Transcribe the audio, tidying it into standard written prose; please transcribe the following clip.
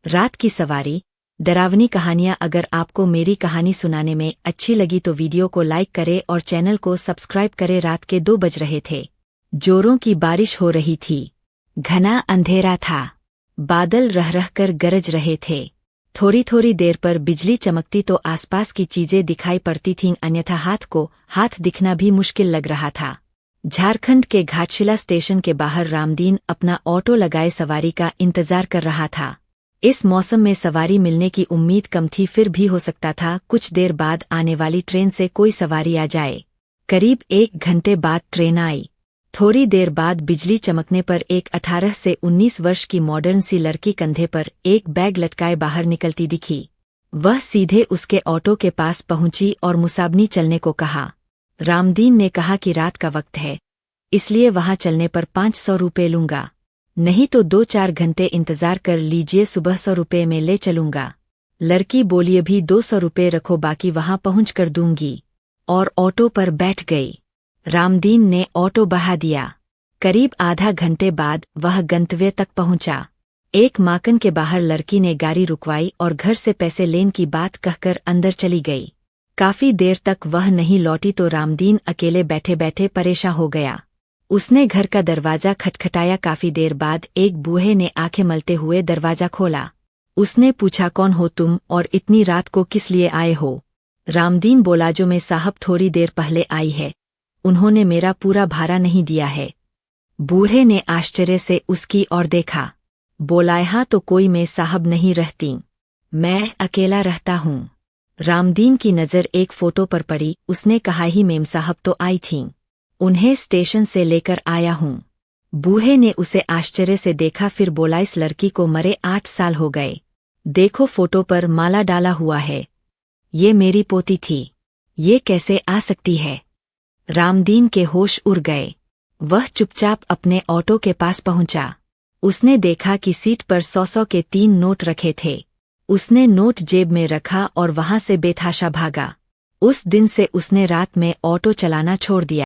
रात की सवारी, डरावनी कहानियाँ। अगर आपको मेरी कहानी सुनाने में अच्छी लगी तो वीडियो को लाइक करें और चैनल को सब्सक्राइब करें। रात के 2 बज रहे थे। जोरों की बारिश हो रही थी। घना अंधेरा था। बादल रह रह कर गरज रहे थे। थोड़ी थोड़ी देर पर बिजली चमकती तो आसपास की चीजें दिखाई पड़ती थीं, अन्यथा हाथ दिखना भी मुश्किल लग रहा था। झारखंड के घाटशिला स्टेशन के बाहर रामदीन अपना ऑटो लगाए सवारी का इंतजार कर रहा था। इस मौसम में सवारी मिलने की उम्मीद कम थी, फिर भी हो सकता था कुछ देर बाद आने वाली ट्रेन से कोई सवारी आ जाए। करीब 1 घंटे बाद ट्रेन आई। थोड़ी देर बाद बिजली चमकने पर एक 18 से 19 वर्ष की मॉडर्न सी लड़की कंधे पर एक बैग लटकाए बाहर निकलती दिखी। वह सीधे उसके ऑटो के पास पहुंची और मुसाबनी चलने को कहा। रामदीन ने कहा कि रात का वक्त है, इसलिए वहां चलने पर 500 रुपये लूंगा, नहीं तो 2-4 घंटे इंतजार कर लीजिए, सुबह 100 रुपये में ले चलूंगा। लड़की बोली अभी 200 रुपये रखो, बाकी वहां पहुंच कर दूंगी, और ऑटो पर बैठ गई। रामदीन ने ऑटो बढ़ा दिया। करीब आधा घंटे बाद वह गंतव्य तक पहुंचा। एक माकन के बाहर लड़की ने गाड़ी रुकवाई और घर से पैसे लेने की बात कहकर अंदर चली गई। काफी देर तक वह नहीं लौटी तो रामदीन अकेले बैठे बैठे परेशान हो गया। उसने घर का दरवाजा खटखटाया। काफी देर बाद एक बूढ़े ने आंखें मलते हुए दरवाजा खोला। उसने पूछा, कौन हो तुम और इतनी रात को किस लिए आए हो? रामदीन बोला, जो मैं साहब थोड़ी देर पहले आई है, उन्होंने मेरा पूरा भाड़ा नहीं दिया है। बूढ़े ने आश्चर्य से उसकी ओर देखा। बोला, यहाँ तो कोई मैं साहब नहीं रहती, मैं अकेला रहता हूँ। रामदीन की नज़र एक फोटो पर पड़ी। उसने कहा, ही मेम साहब तो आई थीं, उन्हें स्टेशन से लेकर आया हूँ। बूढ़े ने उसे आश्चर्य से देखा, फिर बोला, इस लड़की को मरे 8 साल हो गए, देखो फोटो पर माला डाला हुआ है, ये मेरी पोती थी, ये कैसे आ सकती है? रामदीन के होश उड़ गए। वह चुपचाप अपने ऑटो के पास पहुंचा। उसने देखा कि सीट पर 100 के 3 नोट रखे थे। उसने नोट जेब में रखा और वहां से बेतहाशा भागा। उस दिन से उसने रात में ऑटो चलाना छोड़ दिया।